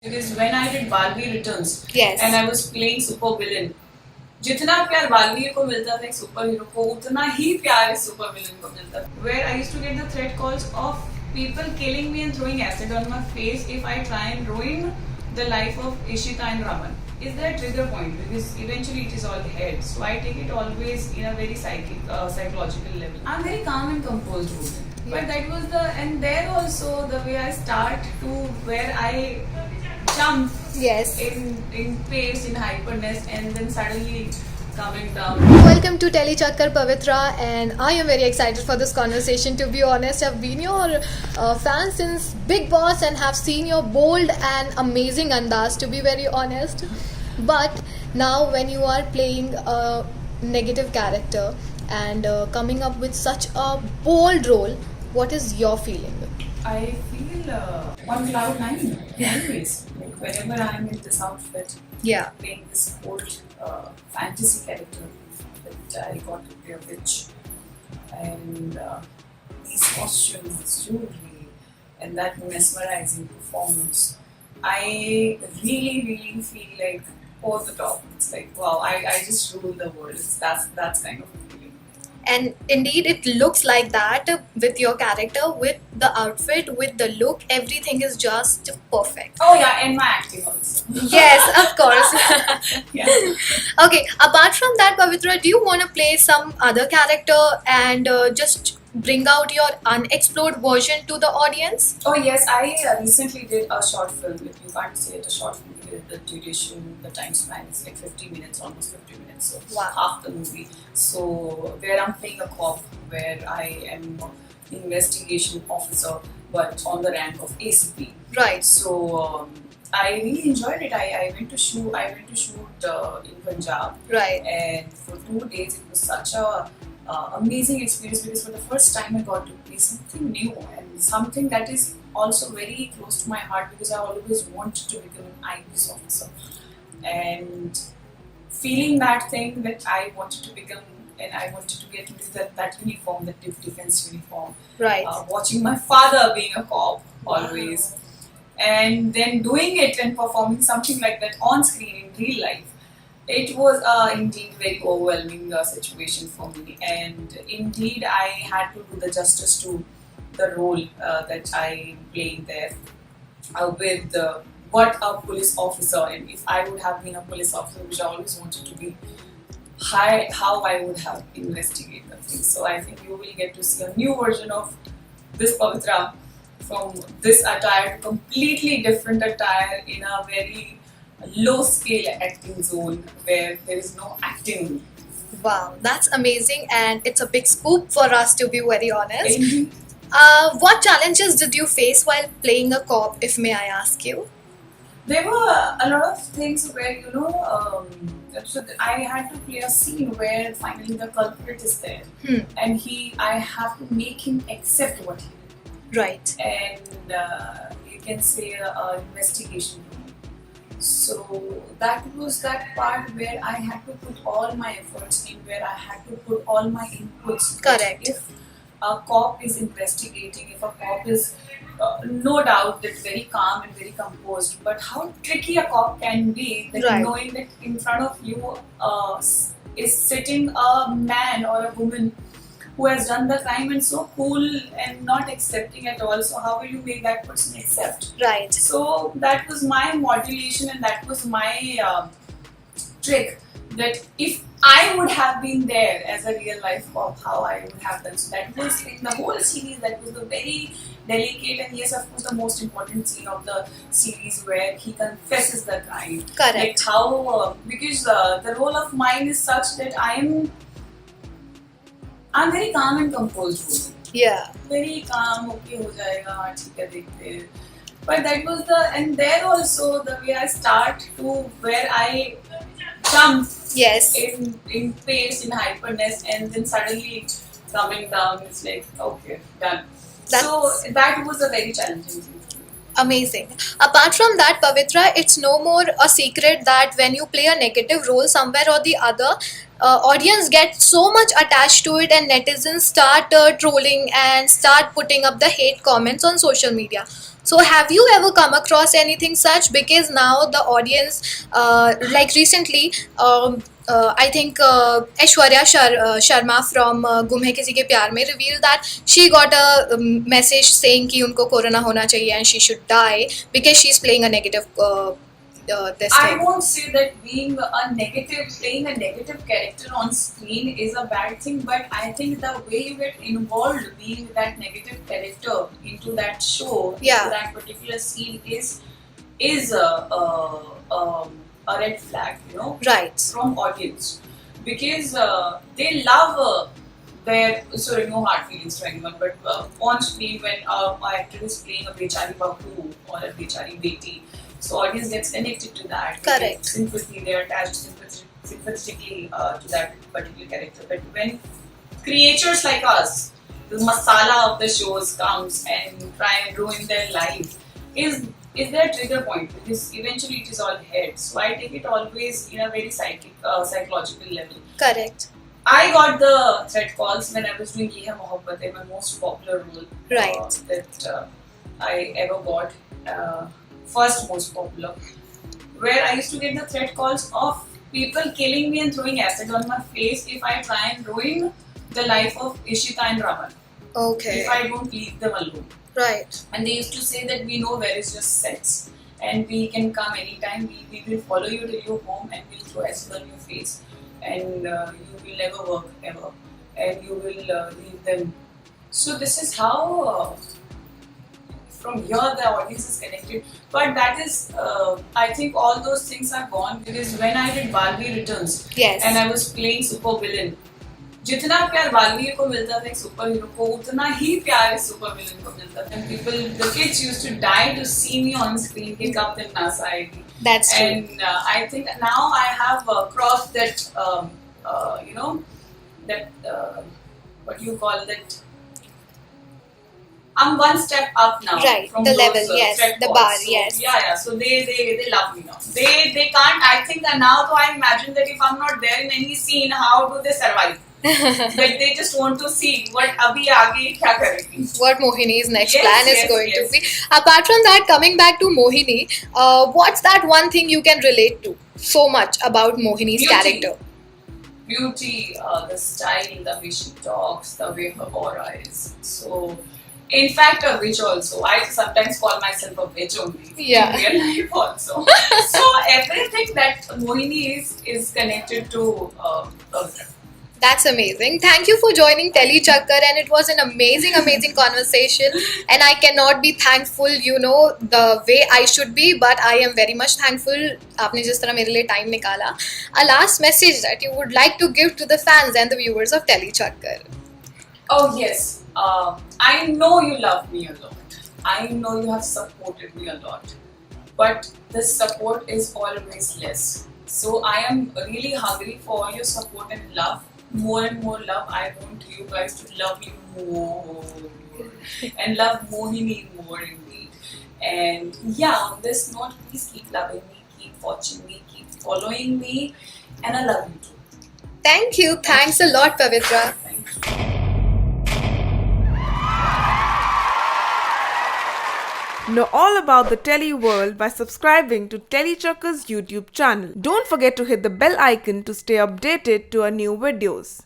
Because when I did Barbie Returns, Yes. and I was playing super villain, जितना प्यार Barbie को मिलता था एक सुपर हीरो को उतना ही प्यार इस सुपर विलन को मिलता था. Where I used to get the threat calls of people killing me and throwing acid on my face if I try and ruin the life of Ishita and Raman. Is there a trigger point? Because eventually it is all head. So I take it always in a very psychological level. I'm very calm and composed woman. But that was and there also the way I start to where I jump Yes. in pace, in hyperness, and then suddenly coming down. Welcome to TellyChakkar, Pavitra, and I am very excited for this conversation. To be honest, I've been your fan since Bigg Boss and have seen your bold and amazing andaz, to be very honest. But now, when you are playing a negative character and coming up with such a bold role, what is your feeling? I feel on cloud nine always. Like whenever I'm in this outfit, Yeah. playing this old fantasy character that I got to play a witch, and these costumes, this jewelry, and that mesmerizing performance, I really feel like over the top. It's like wow, I just rule the world. That's kind of a feeling. And indeed, it looks like that with your character, with the outfit, with the look, everything is just perfect. Oh yeah, and my acting also. Yes, of course. Yeah. Okay, apart from that, Pavitra, do you want to play some other character and just bring out your unexplored version to the audience? Oh yes, I recently did a short film. If you can't say it a short film, because the duration, the time span is like 50 minutes, almost 50 minutes. So Wow. half the movie. So where I'm playing a cop, where I am an investigation officer, but on the rank of ACP. Right. So I really enjoyed it. I went to shoot. I went to shoot in Punjab, Right. and for 2 days it was such a amazing experience because for the first time I got to play something new and something that is also very close to my heart because I always wanted to become an IPS officer, and feeling that thing that I wanted to become and I wanted to get into that uniform, that defense uniform. Right. Watching my father being a cop always, and then doing it and performing something like that on screen in real life. It was indeed very overwhelming situation for me, and indeed I had to do the justice to the role that I playing there with what a police officer, and if I would have been a police officer, which I always wanted to be, how I would have investigated the thing. So I think you will get to see a new version of this Pavitra from this attire to completely different attire in a very low scale acting zone where there is no acting. Wow, that's amazing, and it's a big scoop for us, to be very honest. Indeed. What challenges did you face while playing a cop, if may I ask you? There were a lot of things where so I had to play a scene where finally the culprit is there, and I have to make him accept what he did. Right. And you can say a investigation. So that was that part where I had to put all my efforts in, where I had to put all my inputs. Correct. If a cop is investigating, if a cop is no doubt that very calm and very composed, but how tricky a cop can be, that Right. knowing that in front of you is sitting a man or a woman who has done the crime and so cool and not accepting at all. So how will you make that person accept? Right. So that was my modulation and that was my trick. That if I would have been there as a real life cop, how I would have done. So that was in the whole series. That was the very delicate and yes, of course, the most important scene of the series where he confesses the crime. Correct. Like how because the role of mine is such that I'm very calm and composed. Yeah. Very calm, okay हो जाएगा, हाँ ठीक है देखते हैं. But that was and there also the way I start to where I jump Yes. in pace, in hyperness, and then suddenly coming down, it's like okay, done. So that was a very challenging thing. Amazing. Apart from that, Pavitra, it's no more a secret that when you play a negative role somewhere or the other, audience get so much attached to it, and netizens start trolling and start putting up the hate comments on social media. So, have you ever come across anything such? Because now the audience, like recently, I think Aishwarya Sharma from Gum Hai Kisi Ke Pyar Mein revealed that she got a message saying कि उनको corona होना चाहिए and she should die because she's playing a negative this I thing. won't say that playing a negative character on screen is a bad thing, but I think the way you get involved being that negative character into that show, Yeah. into that particular scene is a red flag, you know, Right. from audience, because they love no hard feelings to anyone, but on screen when an actor is playing a bechari babu or a bechari beti, so audience gets connected to that. They Correct. get sympathy, they are attached sympathetically to that particular character. But when creatures like us, the masala of the shows comes and try and ruin their life, is their trigger point, because eventually it is all head. So I take it always in a very psychological level. Correct. I got the threat calls when I was doing Ye Hai Mohabbat, my most popular role Right. that I ever got. First most popular, where I used to get the threat calls of people killing me and throwing acid on my face if I try and ruin the life of Ishita and Raman, Okay. if I don't leave them alone. Right. And they used to say that we know where is your sex and we can come anytime, we will follow you till your home and we'll throw acid on your face, and you will never work ever, and you will leave them. So this is how from here the audience is connected. But that is, I think all those things are gone, because when I did Barbie Returns Yes. and I was playing super villain, जितना प्यार बालवीर को मिलता था एक super hero को, उतना ही प्यार इस सुपर विलन को मिलता था. And people, the kids used to die to see me on screen कि कब तक नासा आएगी. That's true. And I think now I have crossed that, you know, that what do you call that? I'm one step up now. Right, From the those, level, yes, threat the calls. bar, So, yes. Yeah. So they love me now. They can't. I think now, though, I imagine that if I'm not there in any scene, how do they survive? But they just want to see what abhi aage kya karegi. What Mohini's next Yes, plan is yes, going yes. to be. Apart from that, coming back to Mohini, what's that one thing you can relate to so much about Mohini's Beauty. character? Beauty, the style, the way she talks, the way her aura is. So, in fact, a witch also. I sometimes call myself a witch only. Yeah. In real life also. So everything that Mohini is connected to Pavitra. That's amazing. Thank you for joining TellyChakkar, and it was an amazing, amazing conversation. And I cannot be thankful, you know, the way I should be, but I am very much thankful. आपने जिस तरह मेरे लिए time निकाला. A last message that you would like to give to the fans and the viewers of TellyChakkar. Oh yes, I know you love me a lot. I know you have supported me a lot. But the support is always less. So I am really hungry for all your support and love. More and more love. I want you guys to love me more. And love Mohini more indeed. And yeah, on this note, please keep loving me, keep watching me, keep following me. And I love you too. Thank you. Thanks a lot, Pavitra. Thank you. Know all about the Telly world by subscribing to TellyChakkar's YouTube channel. Don't forget to hit the bell icon to stay updated to our new videos.